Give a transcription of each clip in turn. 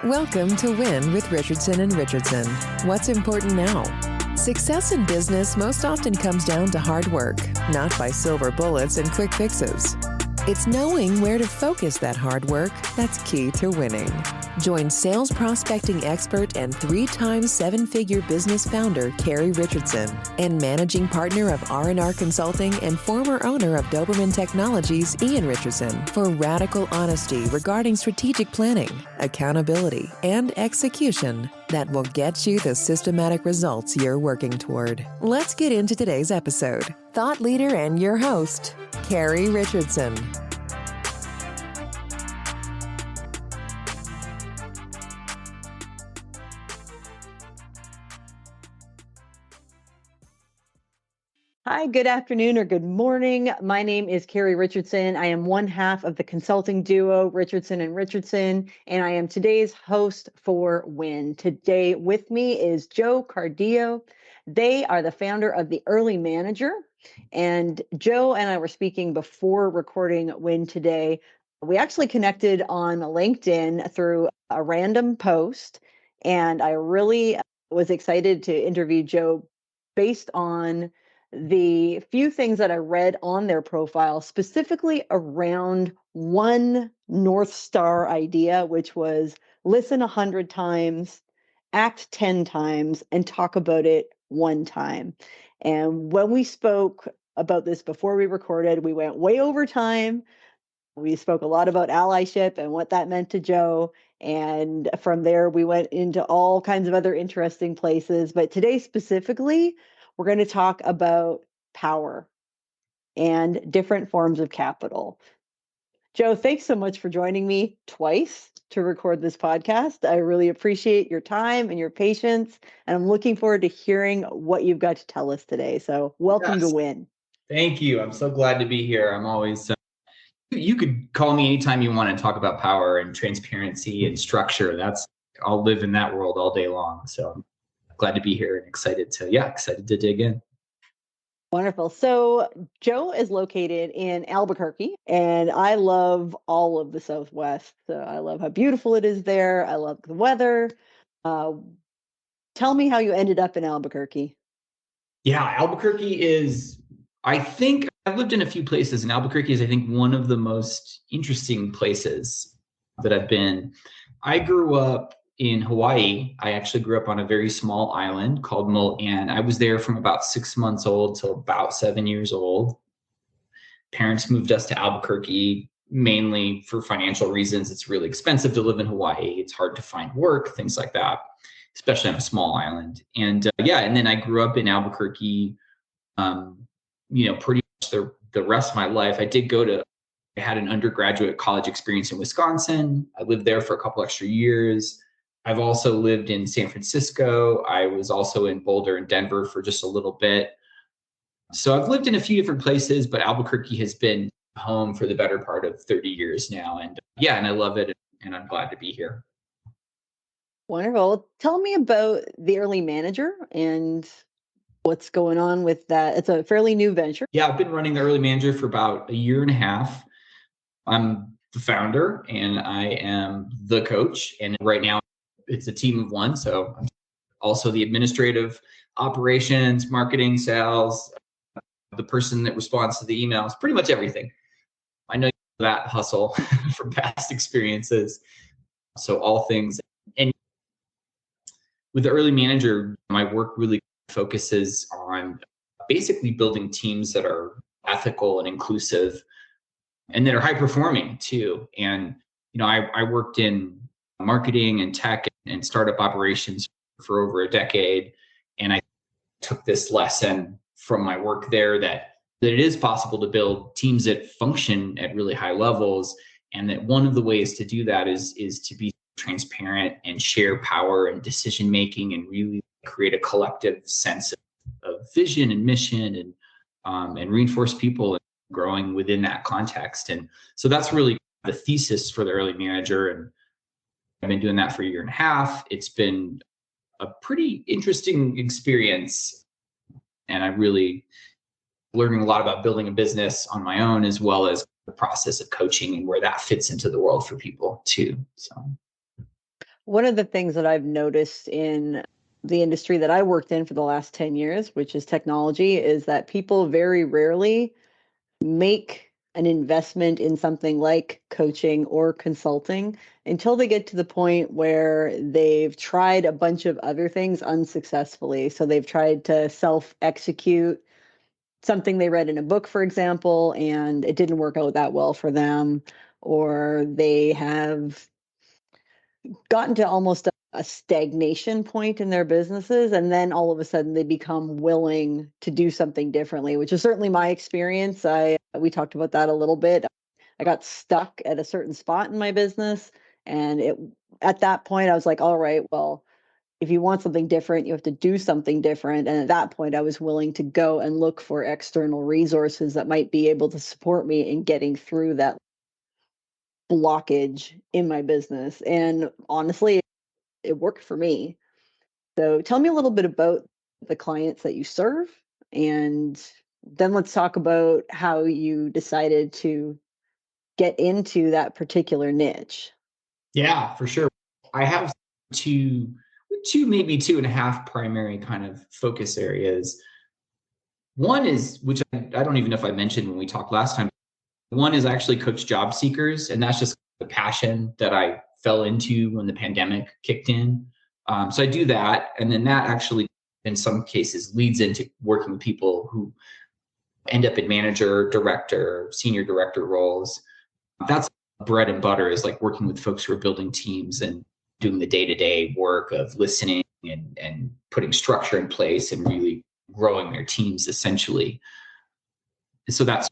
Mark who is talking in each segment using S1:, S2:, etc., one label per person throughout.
S1: Welcome to Win with Richardson and Richardson. What's important now? Success in business most often comes down to hard work, not by silver bullets and quick fixes. It's knowing where to focus that hard work that's key to winning. Join sales prospecting expert and 3-time seven-figure business founder Carrie Richardson and managing partner of R&R Consulting and former owner of Doberman Technologies, Ian Richardson, for radical honesty regarding strategic planning, accountability, and execution that will get you the systematic results you're working toward. Let's get into today's episode. Thought leader and your host, Carrie Richardson.
S2: Hi, good afternoon or good morning. My name is Carrie Richardson. I am one half of the consulting duo Richardson and Richardson, and I am today's host for Win. Today with me is Joe Cardillo. They are the founder of The Early Manager, and Joe and I were speaking before recording Win today. We actually connected on LinkedIn through a random post, and I really was excited to interview Joe based on the few things that I read on their profile, specifically around one North Star idea, which was listen 100 times, act 10 times, and talk about it one time. And when we spoke about this before we recorded, we went way over time. We spoke a lot about allyship and what that meant to Joe. And from there, we went into all kinds of other interesting places. But today specifically, we're going to talk about power and different forms of capital. Joe, thanks so much for joining me twice to record this podcast. I really appreciate your time and your patience, and I'm looking forward to hearing what you've got to tell us today. So welcome to Win.
S3: Thank you. I'm so glad to be here. I'm always, you could call me anytime you want to talk about power and transparency and structure. I'll live in that world all day long. So I'm glad to be here and excited to dig in.
S2: Wonderful. So Joe is located in Albuquerque, and I love all of the Southwest. So I love how beautiful it is there. I love the weather. Tell me how you ended up in Albuquerque.
S3: Yeah, Albuquerque is, I think, I've lived in a few places, and Albuquerque is, I think, one of the most interesting places that I've been. I grew up in Hawaii. I actually grew up on a very small island called and I was there from about 6 months old till about 7 years old. Parents moved us to Albuquerque mainly for financial reasons. It's really expensive to live in Hawaii. It's hard to find work, things like that, especially on a small island. And and then I grew up in Albuquerque, pretty much the rest of my life. I had an undergraduate college experience in Wisconsin. I lived there for a couple extra years. I've also lived in San Francisco. I was also in Boulder and Denver for just a little bit. So I've lived in a few different places, but Albuquerque has been home for the better part of 30 years now. And and I love it, and I'm glad to be here.
S2: Wonderful. Tell me about The Early Manager and what's going on with that. It's a fairly new venture.
S3: Yeah, I've been running The Early Manager for about a year and a half. I'm the founder and I am the coach. And right now it's a team of one. So I'm also the administrative operations, marketing, sales, the person that responds to the emails, pretty much everything. I know that hustle from past experiences. So all things. And with The Early Manager, my work really focuses on basically building teams that are ethical and inclusive and that are high performing too. And, I worked in marketing and tech and startup operations for over a decade. And I took this lesson from my work there that it is possible to build teams that function at really high levels. And that one of the ways to do that is to be transparent and share power and decision making and really create a collective sense of vision and mission and reinforce people growing within that context. And so that's really the thesis for The Early Manager. And I've been doing that for a year and a half. It's been a pretty interesting experience. And I really learning a lot about building a business on my own, as well as the process of coaching and where that fits into the world for people too. So
S2: One of the things that I've noticed in the industry that I worked in for the last 10 years, which is technology, is that people very rarely make an investment in something like coaching or consulting until they get to the point where they've tried a bunch of other things unsuccessfully. So they've tried to self execute something they read in a book, for example, and it didn't work out that well for them, or they have gotten to almost a stagnation point in their businesses, and then all of a sudden they become willing to do something differently, which is certainly my experience. We talked about that a little bit. I got stuck at a certain spot in my business, and it at that point I was like, all right, well, if you want something different, you have to do something different. And at that point, I was willing to go and look for external resources that might be able to support me in getting through that blockage in my business. And honestly, it worked for me. So tell me a little bit about the clients that you serve, and then let's talk about how you decided to get into that particular niche.
S3: Yeah, for sure. I have maybe two and a half primary kind of focus areas. One is, which I don't even know if I mentioned when we talked last time. One is actually coach job seekers, and that's just the passion that I fell into when the pandemic kicked in. So I do that, and then that actually, in some cases, leads into working with people who end up in manager, director, senior director roles. That's bread and butter, is like working with folks who are building teams and doing the day-to-day work of listening and putting structure in place and really growing their teams, essentially. So that's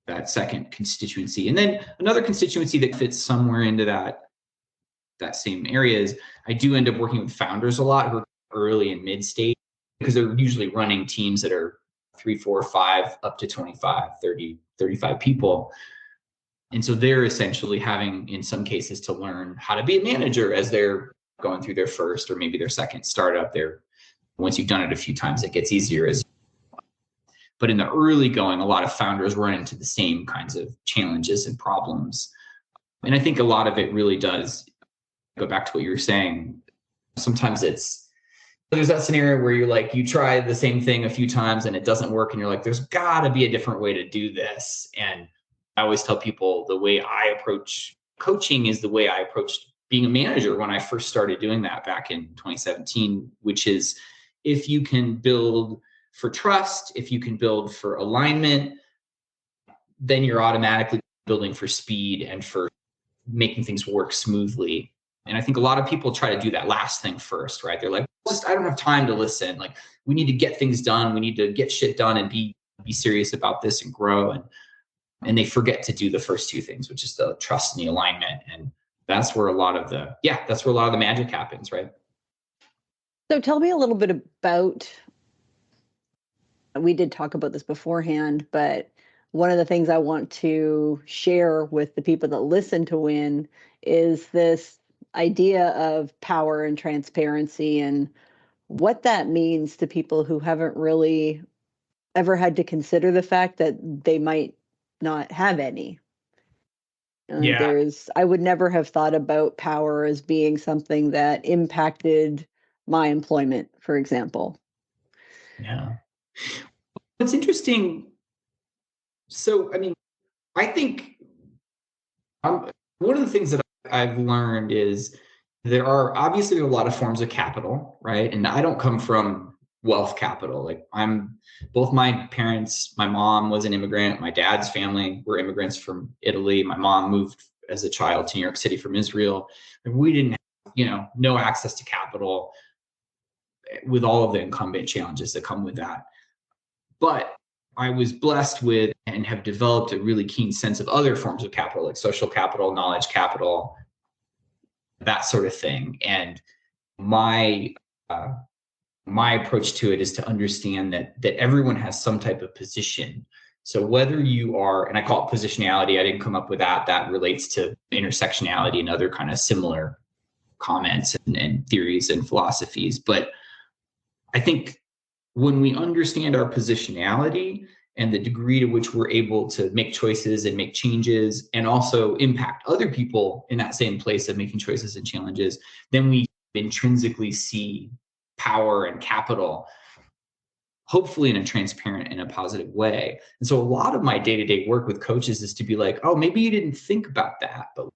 S3: that second constituency. And then another constituency that fits somewhere into that same area is I do end up working with founders a lot who are early and mid stage, because they're usually running teams that are 3, 4, 5, up to 25, 30, 35 people. And so they're essentially having, in some cases, to learn how to be a manager as they're going through their first or maybe their second startup. Once you've done it a few times, it gets easier. But in the early going, a lot of founders run into the same kinds of challenges and problems. And I think a lot of it really does go back to what you were saying. Sometimes there's that scenario where you try the same thing a few times and it doesn't work. And you're like, there's got to be a different way to do this. And I always tell people the way I approach coaching is the way I approached being a manager when I first started doing that back in 2017, which is, if you can build for trust, if you can build for alignment, then you're automatically building for speed and for making things work smoothly. And I think a lot of people try to do that last thing first, right? They're like, I don't have time to listen. Like, we need to get things done. We need to get shit done and be serious about this and grow. And they forget to do the first two things, which is the trust and the alignment. And that's where a lot of the magic happens, right?
S2: So tell me a little bit about, we did talk about this beforehand, but one of the things I want to share with the people that listen to Win is this idea of power and transparency, and what that means to people who haven't really ever had to consider the fact that they might not have any.
S3: Yeah.
S2: I would never have thought about power as being something that impacted my employment, for example.
S3: Yeah. What's interesting, so, I mean, I think one of the things that I've learned is there are obviously a lot of forms of capital, right? And I don't come from wealth capital. Like, both my parents, my mom was an immigrant. My dad's family were immigrants from Italy. My mom moved as a child to New York City from Israel. And we didn't have, no access to capital, with all of the incumbent challenges that come with that. But I was blessed with and have developed a really keen sense of other forms of capital, like social capital, knowledge capital, that sort of thing. And my approach to it is to understand that everyone has some type of position. So whether you are, and I call it positionality, I didn't come up with that. That relates to intersectionality and other kind of similar comments and theories and philosophies. But I think when we understand our positionality and the degree to which we're able to make choices and make changes and also impact other people in that same place of making choices and challenges, then we intrinsically see power and capital, hopefully in a transparent and a positive way. And so a lot of my day-to-day work with coaches is to be like, oh, maybe you didn't think about that, but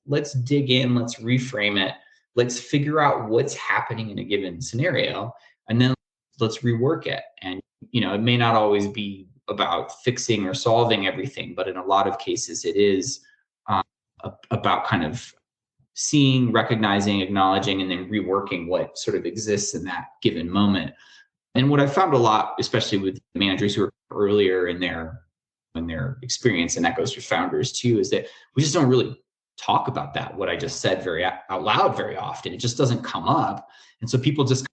S3: let's dig in, let's reframe it, let's figure out what's happening in a given scenario, and then let's rework it. And it may not always be about fixing or solving everything, but in a lot of cases it is about kind of seeing, recognizing, acknowledging, and then reworking what sort of exists in that given moment. And what I found a lot, especially with managers who are earlier in their experience, and that goes for founders too, is that we just don't really talk about that, what I just said very out loud very often. It just doesn't come up. And so people just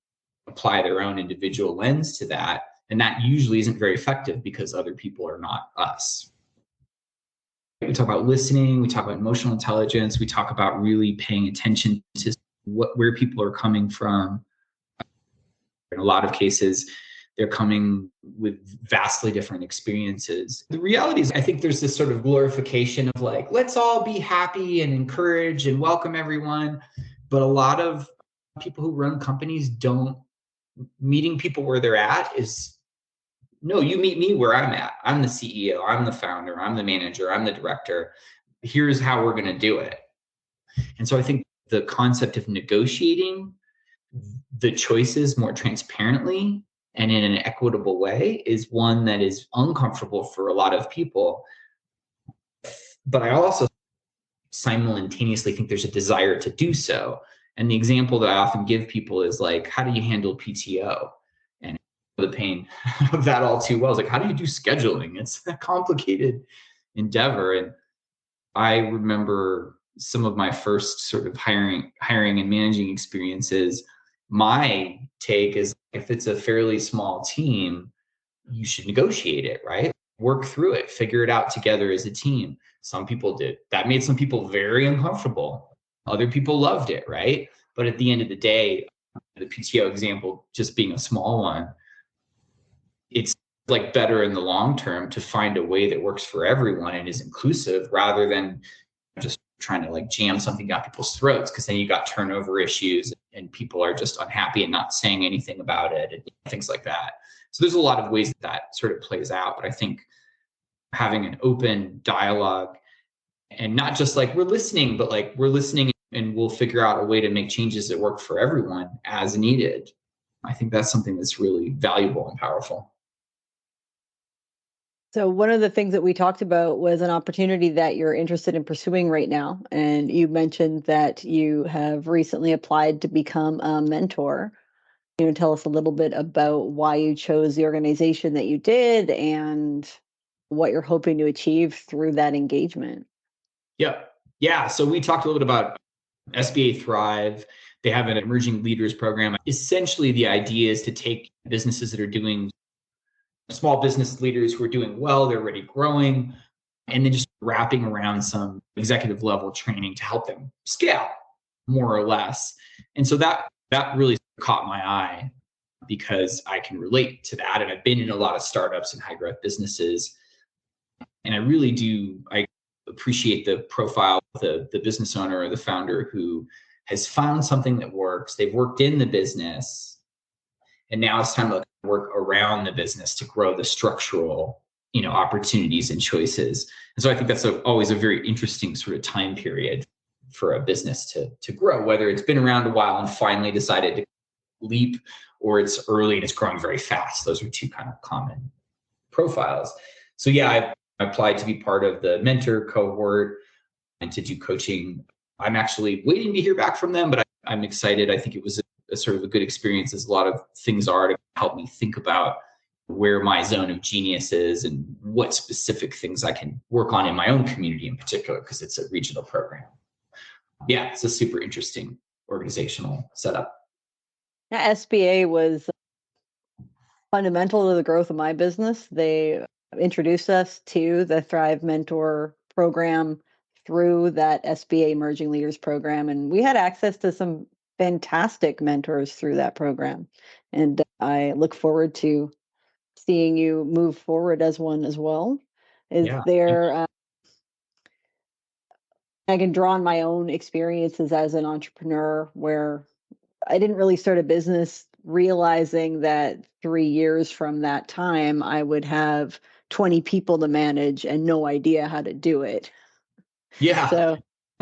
S3: apply their own individual lens to that. And that usually isn't very effective because other people are not us. We talk about listening, we talk about emotional intelligence, we talk about really paying attention to where people are coming from. In a lot of cases, they're coming with vastly different experiences. The reality is, I think there's this sort of glorification of like, let's all be happy and encourage and welcome everyone. But a lot of people who run companies meeting people where they're at is, no, you meet me where I'm at. I'm the CEO, I'm the founder, I'm the manager, I'm the director. Here's how we're going to do it. And so I think the concept of negotiating the choices more transparently and in an equitable way is one that is uncomfortable for a lot of people. But I also simultaneously think there's a desire to do so. And the example that I often give people is like, how do you handle PTO? And the pain of that all too well is like, how do you do scheduling? It's a complicated endeavor. And I remember some of my first sort of hiring and managing experiences. My take is if it's a fairly small team, you should negotiate it, right? Work through it, figure it out together as a team. Some people did. That made some people very uncomfortable. Other people loved it, right? But at the end of the day, the PTO example, just being a small one, it's like better in the long term to find a way that works for everyone and is inclusive rather than just trying to like jam something down people's throats, because then you got turnover issues and people are just unhappy and not saying anything about it and things like that. So there's a lot of ways that sort of plays out. But I think having an open dialogue and not just like we're listening, but like we're listening and we'll figure out a way to make changes that work for everyone as needed. I think that's something that's really valuable and powerful.
S2: So one of the things that we talked about was an opportunity that you're interested in pursuing right now. And you mentioned that you have recently applied to become a mentor. Tell us a little bit about why you chose the organization that you did and what you're hoping to achieve through that engagement.
S3: Yep. Yeah. So we talked a little bit about SBA Thrive. They have an emerging leaders program. Essentially, the idea is to take businesses that are doing small business leaders who are doing well, they're already growing, and then just wrapping around some executive level training to help them scale more or less. And so that really caught my eye because I can relate to that. And I've been in a lot of startups and high growth businesses. And I appreciate the profile of the business owner or the founder who has found something that works. They've worked in the business, and now it's time to work around the business to grow the structural, opportunities and choices. And so I think that's always a very interesting sort of time period for a business to grow, whether it's been around a while and finally decided to leap, or it's early and it's growing very fast. Those are two kind of common profiles. So yeah, I applied to be part of the mentor cohort and to do coaching. I'm actually waiting to hear back from them, but I'm excited. I think it was a sort of a good experience, as a lot of things are, to help me think about where my zone of genius is and what specific things I can work on in my own community in particular, because it's a regional program. Yeah, it's a super interesting organizational setup.
S2: SBA was fundamental to the growth of my business. They introduced us to the Thrive Mentor program through that SBA Emerging Leaders program. And we had access to some fantastic mentors through that program. And I look forward to seeing you move forward as one as well. Is
S3: Yeah.
S2: there, I can draw on my own experiences as an entrepreneur where I didn't really start a business realizing that 3 years from that time, I would have 20 people to manage and no idea how to do it.
S3: Yeah.
S2: So,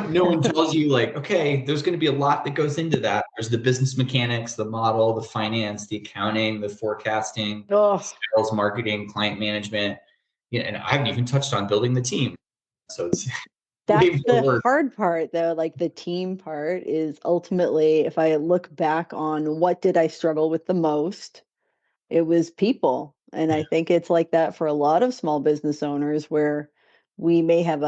S3: No one tells you like, okay, there's going to be a lot that goes into that. There's the business mechanics, the model, the finance, the accounting, the forecasting,
S2: oh,
S3: sales, marketing, client management. Yeah, and I haven't even touched on building the team. So it's way
S2: that's
S3: more
S2: the
S3: work.
S2: hard part, though. Like the team part is ultimately, if I look back on what did I struggle with the most, it was people. And I think it's like that for a lot of small business owners where we may have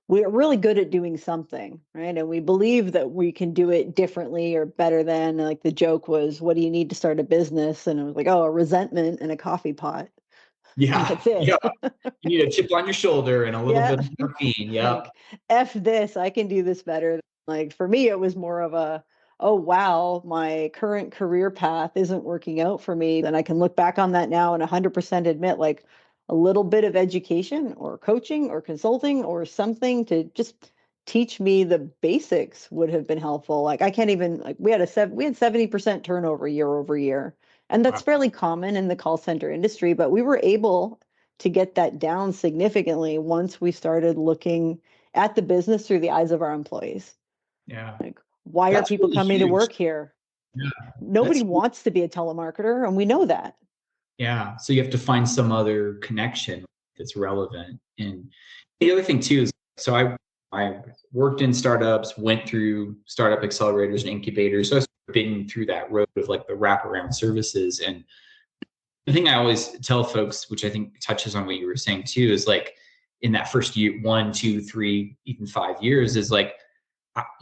S2: we're really good at doing something, right? And we believe that we can do it differently or better than, like the joke was, what do you need to start a business? And it was like, oh, a resentment and a coffee pot. And
S3: Yeah.
S2: that's it.
S3: Yeah. You need a chip on your shoulder and a little
S2: Yeah.
S3: bit of caffeine. Yep.
S2: Like, F this, I can do this better. Like for me, it was more of oh, wow, my current career path isn't working out for me. And I can look back on that now and 100% admit like a little bit of education or coaching or consulting or something to just teach me the basics would have been helpful. Like I can't even, like we had 70% turnover year over year. And that's
S3: Wow.
S2: fairly common in the call center industry, but we were able to get that down significantly once we started looking at the business through the eyes of our employees.
S3: Yeah.
S2: Like, why are
S3: That's
S2: people
S3: really
S2: coming to
S3: huge.
S2: work here?
S3: Yeah.
S2: Nobody
S3: That's
S2: wants to be a telemarketer, and we know that.
S3: Yeah. So you have to find some other connection that's relevant. And the other thing too is, so I worked in startups, went through startup accelerators and incubators. So I've been through that road of like the wraparound services. And the thing I always tell folks, which I think touches on what you were saying too, is like in that first year, 1, 2, 3, even 5 years, is like,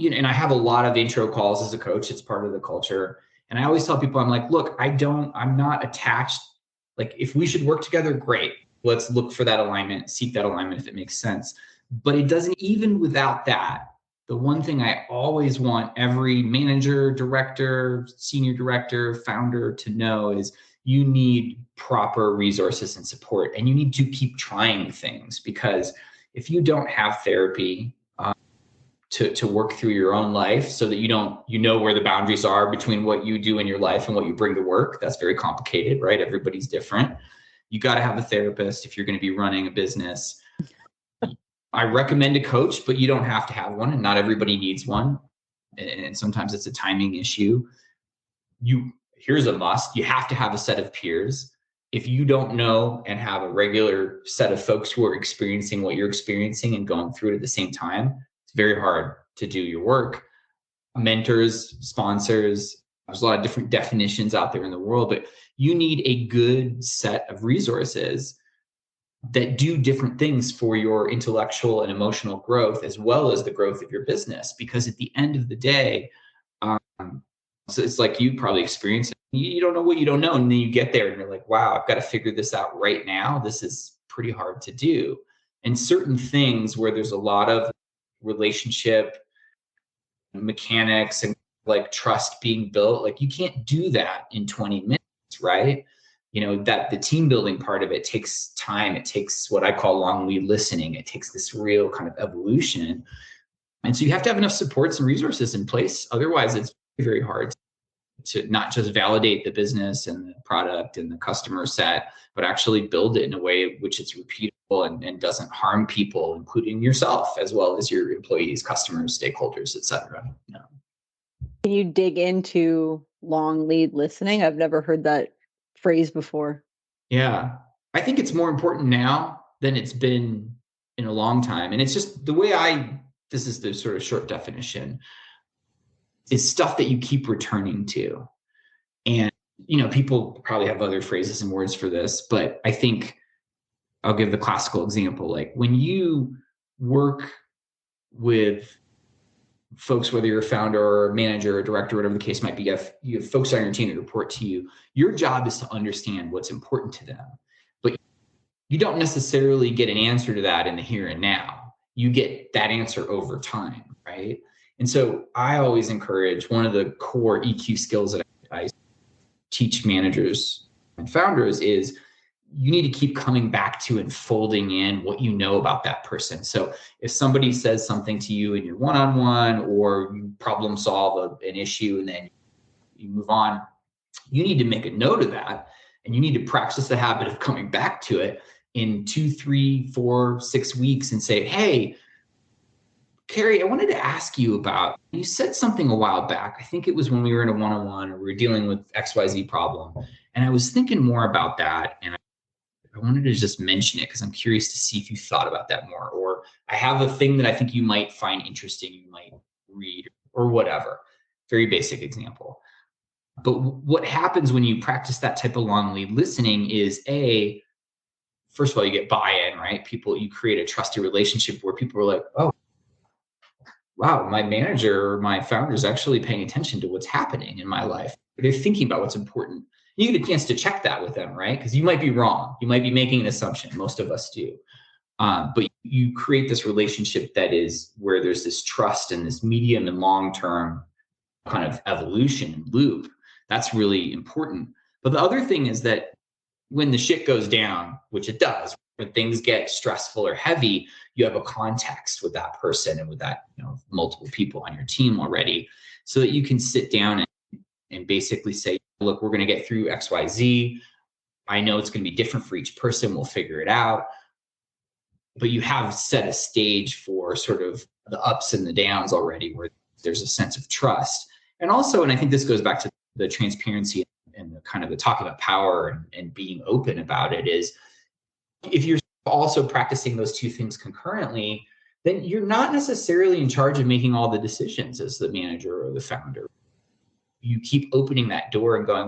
S3: and I have a lot of intro calls as a coach. It's part of the culture. And I always tell people, I'm like, look, I'm not attached. Like, if we should work together, great. Let's look for that alignment, seek that alignment if it makes sense. But it doesn't, even without that, the one thing I always want every manager, director, senior director, founder to know is you need proper resources and support. And you need to keep trying things, because if you don't have therapy, to work through your own life so that you know where the boundaries are between what you do in your life and what you bring to work. That's very complicated, right? Everybody's different. You got to have a therapist if you're going to be running a business. I recommend a coach, but you don't have to have one, and not everybody needs one. And sometimes it's a timing issue. Here's a must. You have to have a set of peers. If you don't know and have a regular set of folks who are experiencing what you're experiencing and going through it at the same time, it's very hard to do your work. Mentors, sponsors, there's a lot of different definitions out there in the world, but you need a good set of resources that do different things for your intellectual and emotional growth, as well as the growth of your business. Because at the end of the day, so it's like you probably experienced it. You don't know what you don't know. And then you get there and you're like, wow, I've got to figure this out right now. This is pretty hard to do. And certain things where there's a lot of relationship mechanics and like trust being built, like you can't do that in 20 minutes, right? That the team building part of it takes time. It takes what I call long lead listening. It takes this real kind of evolution. And so you have to have enough supports and resources in place. Otherwise, it's very hard to not just validate the business and the product and the customer set, but actually build it in a way which it's repeatable and doesn't harm people, including yourself, as well as your employees, customers, stakeholders, et cetera.
S2: Can you dig into long lead listening? I've never heard that phrase before.
S3: Yeah. I think it's more important now than it's been in a long time. And it's just the way this is the sort of short definition, is stuff that you keep returning to. And, people probably have other phrases and words for this, but I think I'll give the classical example. Like when you work with folks, whether you're a founder or a manager or a director, whatever the case might be, you have folks on your team that report to you. Your job is to understand what's important to them, but you don't necessarily get an answer to that in the here and now. You get that answer over time, right? And so I always encourage, one of the core EQ skills that I teach managers and founders is you need to keep coming back to and folding in what you know about that person. So if somebody says something to you in your one-on-one, or you problem solve an issue and then you move on, you need to make a note of that, and you need to practice the habit of coming back to it in 2, 3, 4, 6 weeks and say, hey, Carrie, I wanted to ask you about, you said something a while back. I think it was when we were in a one-on-one or we were dealing with XYZ problem. And I was thinking more about that. And I wanted to just mention it because I'm curious to see if you thought about that more. Or I have a thing that I think you might find interesting, you might read, or whatever. Very basic example. But what happens when you practice that type of long lead listening is first of all, you get buy-in, right? You create a trusted relationship where people are like, oh, wow, my manager or my founder is actually paying attention to what's happening in my life. They're thinking about what's important. You get a chance to check that with them, right? Because you might be wrong. You might be making an assumption. Most of us do. But you create this relationship that is where there's this trust and this medium and long-term kind of evolution and loop. That's really important. But the other thing is that when the shit goes down, which it does, when things get stressful or heavy, you have a context with that person and with that, multiple people on your team already, so that you can sit down and basically say, look, we're going to get through XYZ. I know it's going to be different for each person. We'll figure it out. But you have set a stage for sort of the ups and the downs already, where there's a sense of trust. And also, and I think this goes back to the transparency and the kind of the talk about power and being open about it, is if you're also practicing those two things concurrently, then you're not necessarily in charge of making all the decisions as the manager or the founder. You keep opening that door and going,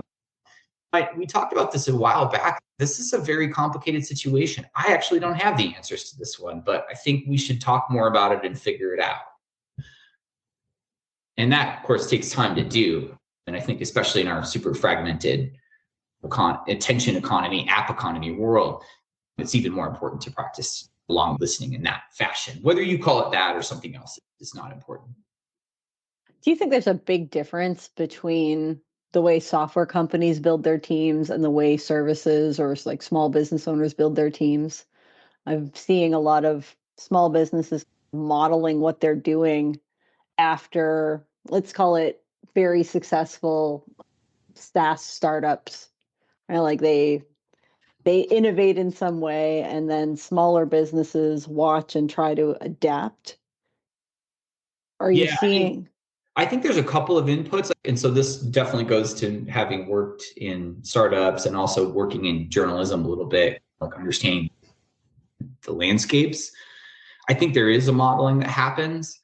S3: we talked about this a while back. This is a very complicated situation. I actually don't have the answers to this one, but I think we should talk more about it and figure it out. And that, of course, takes time to do. And I think especially in our super fragmented attention economy, app economy world, it's even more important to practice long listening in that fashion. Whether you call it that or something else is not important.
S2: Do you think there's a big difference between the way software companies build their teams and the way services or like small business owners build their teams? I'm seeing a lot of small businesses modeling what they're doing after, let's call it, very successful SaaS startups. Right? Like they innovate in some way, and then smaller businesses watch and try to adapt. Are you seeing?
S3: I think there's a couple of inputs. And so this definitely goes to having worked in startups and also working in journalism a little bit, like understanding the landscapes. I think there is a modeling that happens.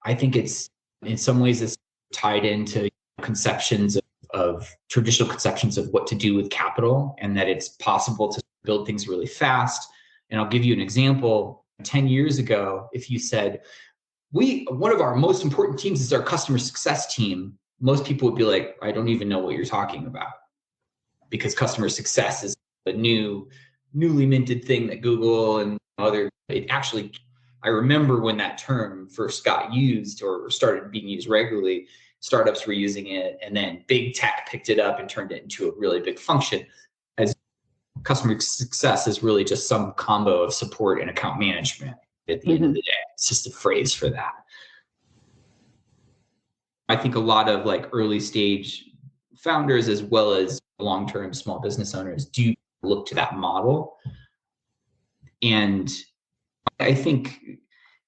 S3: I think it's, in some ways, it's tied into conceptions of traditional conceptions of what to do with capital, and that it's possible to build things really fast. And I'll give you an example. 10 years ago, if you said, one of our most important teams is our customer success team, most people would be like, I don't even know what you're talking about, because customer success is a newly minted thing that Google and I remember when that term first got used or started being used regularly, startups were using it, and then big tech picked it up and turned it into a really big function. As customer success is really just some combo of support and account management at the end of the day. It's just a phrase for that. I think a lot of like early stage founders, as well as long-term small business owners, do look to that model. And I think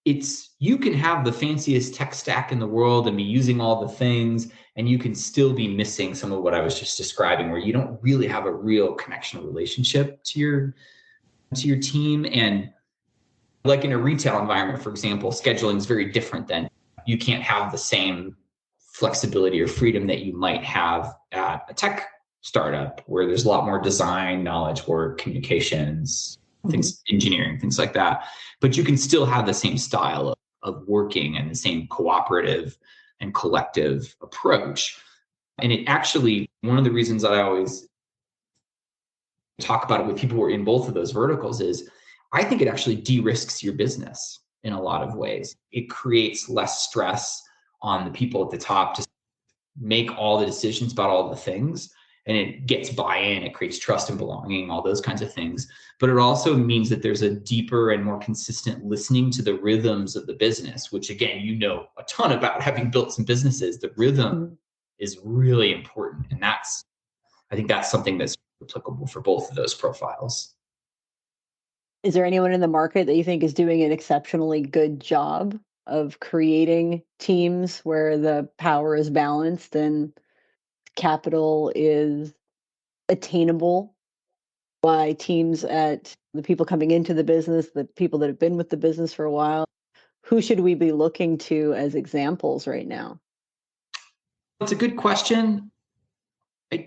S3: you can have the fanciest tech stack in the world and be using all the things, and you can still be missing some of what I was just describing, where you don't really have a real connection or relationship to your team. And like in a retail environment, for example, scheduling is very different. Than you can't have the same flexibility or freedom that you might have at a tech startup, where there's a lot more design, knowledge work, communications, things, engineering, things like that. But you can still have the same style of working and the same cooperative and collective approach. And it actually, one of the reasons that I always talk about it with people who are in both of those verticals is I think it actually de-risks your business in a lot of ways. It creates less stress on the people at the top to make all the decisions about all the things. and it gets buy-in, it creates trust and belonging, all those kinds of things. But it also means that there's a deeper and more consistent listening to the rhythms of the business, which again, you know a ton about having built some businesses. The rhythm is really important. And I think that's something that's applicable for both of those profiles.
S2: Is there anyone in the market that you think is doing an exceptionally good job of creating teams where the power is balanced and capital is attainable by teams at the people coming into the business, the people that have been with the business for a while? Who should we be looking to as examples right now?
S3: That's a good question. I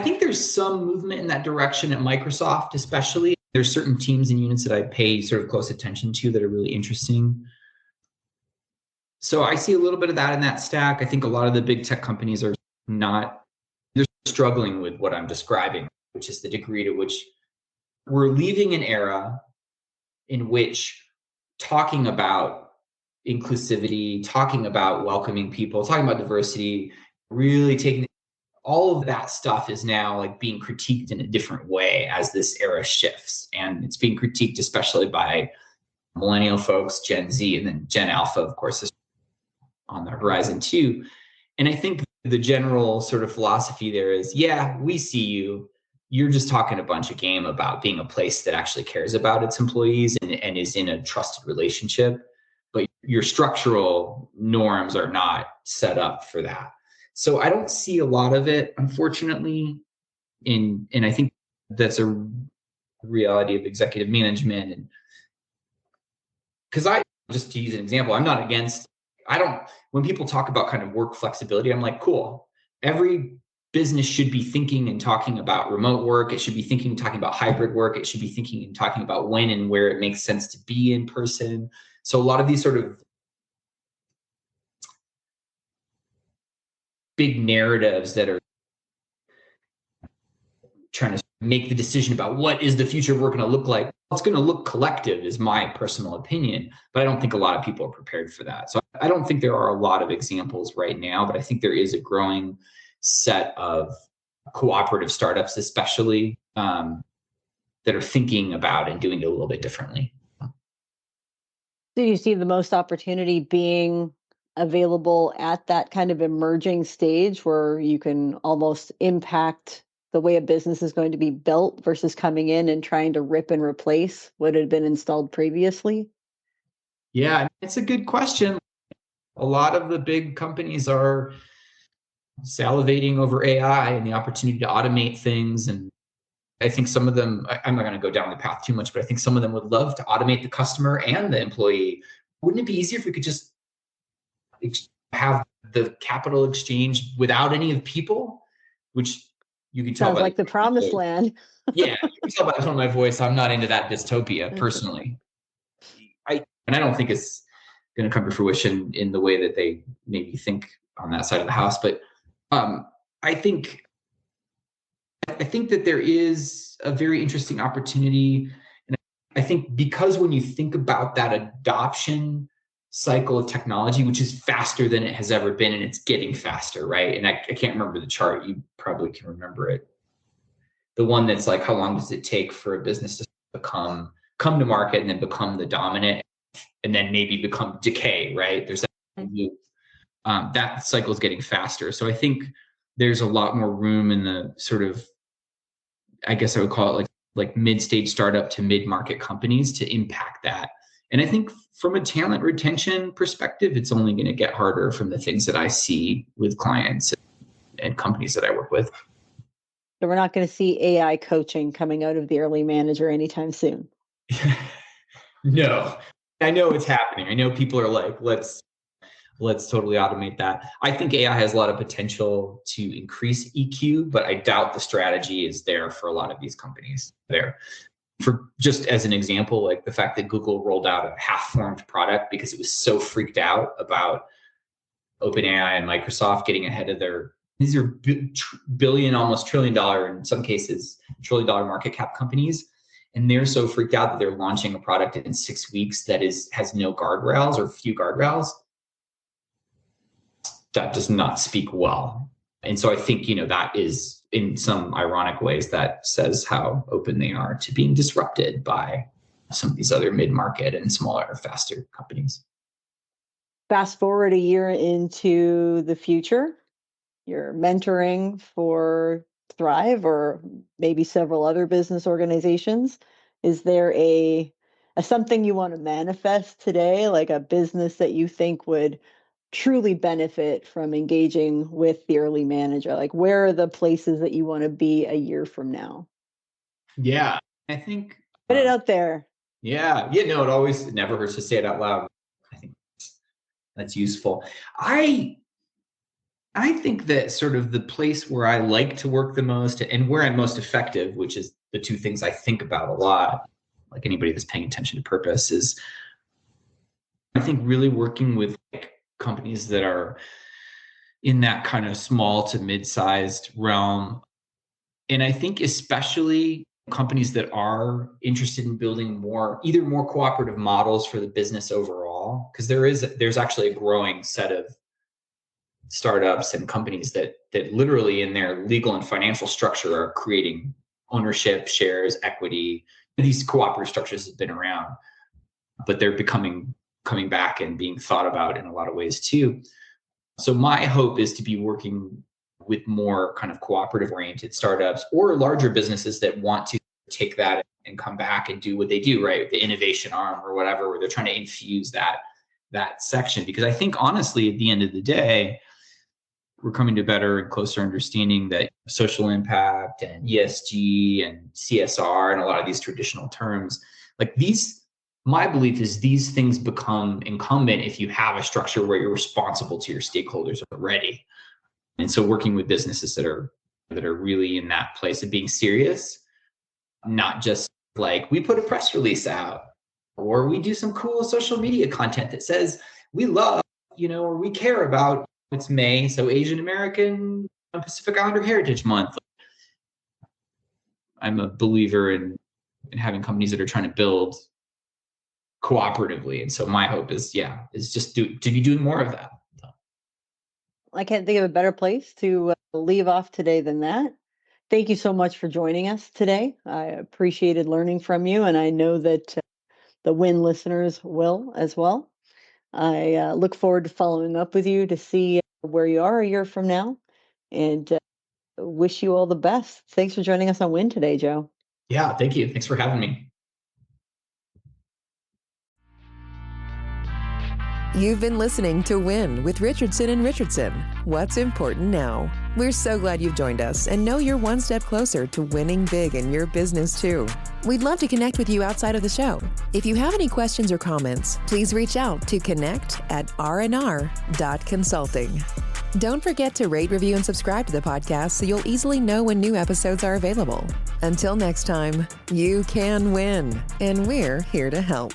S3: think there's some movement in that direction at Microsoft, especially. There's certain teams and units that I pay sort of close attention to that are really interesting. So I see a little bit of that in that stack. I think a lot of the big tech companies they're struggling with what I'm describing, which is the degree to which we're leaving an era in which talking about inclusivity, talking about welcoming people, talking about diversity, really taking all of that stuff is now like being critiqued in a different way as this era shifts. And it's being critiqued especially by millennial folks, Gen Z, and then Gen Alpha, of course, is on the horizon too. And I think the general sort of philosophy there is, yeah, we see you. You're just talking a bunch of game about being a place that actually cares about its employees and is in a trusted relationship. But your structural norms are not set up for that. So I don't see a lot of it, unfortunately, and I think that's a reality of executive management. And because just to use an example, when people talk about kind of work flexibility, I'm like, cool. Every business should be thinking and talking about remote work. It should be thinking and talking about hybrid work. It should be thinking and talking about when and where it makes sense to be in person. So a lot of these sort of big narratives that are trying to make the decision about what is the future of work going to look like. It's going to look collective is my personal opinion, but I don't think a lot of people are prepared for that. So I don't think there are a lot of examples right now, but I think there is a growing set of cooperative startups, especially that are thinking about and doing it a little bit differently.
S2: Do you see the most opportunity being available at that kind of emerging stage where you can almost impact the way a business is going to be built versus coming in and trying to rip and replace what had been installed previously?
S3: Yeah, it's a good question. A lot of the big companies are salivating over AI and the opportunity to automate things. And I think some of them, I'm not going to go down the path too much, but I think some of them would love to automate the customer and the employee. Wouldn't it be easier if we could just have the capital exchange without any of people? Which you can tell
S2: sounds like the promised land.
S3: Yeah, you can tell by the tone of my voice, I'm not into that dystopia personally. I don't think it's going to come to fruition in the way that they maybe think on that side of the house. But I think that there is a very interesting opportunity. And I think because when you think about that adoption cycle of technology, which is faster than it has ever been, and it's getting faster, right? And I can't remember the chart. You probably can remember it. The one that's like, how long does it take for a business to come to market and then become the dominant and then maybe become decay, right? There's that cycle is getting faster. So I think there's a lot more room in the sort of, I guess I would call it like mid-stage startup to mid-market companies to impact that. And I think from a talent retention perspective, it's only going to get harder from the things that I see with clients and companies that I work with.
S2: So we're not going to see AI coaching coming out of the early manager anytime soon.
S3: No, I know it's happening. I know people are like, let's totally automate that. I think AI has a lot of potential to increase EQ, but I doubt the strategy is there for a lot of these companies there. For just as an example, like the fact that Google rolled out a half-formed product because it was so freaked out about OpenAI and Microsoft getting ahead of these are billion, almost $1 trillion, in some cases, $1 trillion market cap companies. And they're so freaked out that they're launching a product in 6 weeks that has no guardrails or few guardrails. That does not speak well And so I think, that is in some ironic ways that says how open they are to being disrupted by some of these other mid-market and smaller, faster companies.
S2: Fast forward a year into the future, you're mentoring for Thrive or maybe several other business organizations. Is there a something you want to manifest today, like a business that you think would truly benefit from engaging with the early manager? Like, where are the places that you want to be a year from now?
S3: Yeah, I think.
S2: Put it out there.
S3: Yeah. It never hurts to say it out loud. I think that's useful. I think that sort of the place where I like to work the most and where I'm most effective, which is the two things I think about a lot, like anybody that's paying attention to purpose, is I think really working with companies that are in that kind of small to mid-sized realm. And I think especially companies that are interested in building either more cooperative models for the business overall, because there's actually a growing set of startups and companies that literally in their legal and financial structure are creating ownership, shares, equity. These cooperative structures have been around, but they're coming back and being thought about in a lot of ways too. So my hope is to be working with more kind of cooperative oriented startups or larger businesses that want to take that and come back and do what they do, right? The innovation arm or whatever, where they're trying to infuse that section. Because I think honestly, at the end of the day, we're coming to better and closer understanding that social impact and ESG and CSR and a lot of these traditional terms, my belief is these things become incumbent if you have a structure where you're responsible to your stakeholders already. And so working with businesses that are really in that place of being serious, not just like we put a press release out or we do some cool social media content that says we love, or we care about. It's May, so Asian American Pacific Islander Heritage Month. I'm a believer in having companies that are trying to build cooperatively. And so my hope is just to be doing more of that.
S2: I can't think of a better place to leave off today than that. Thank you so much for joining us today. I appreciated learning from you, and I know that the WIN listeners will as well. I look forward to following up with you to see where you are a year from now, and wish you all the best. Thanks for joining us on WIN today, Joe.
S3: Yeah, thank you. Thanks for having me.
S1: You've been listening to WIN with Richardson and Richardson. What's important now? We're so glad you've joined us and know you're one step closer to winning big in your business too. We'd love to connect with you outside of the show. If you have any questions or comments, please reach out to connect@rnr.consulting. Don't forget to rate, review, and subscribe to the podcast so you'll easily know when new episodes are available. Until next time, you can win, and we're here to help.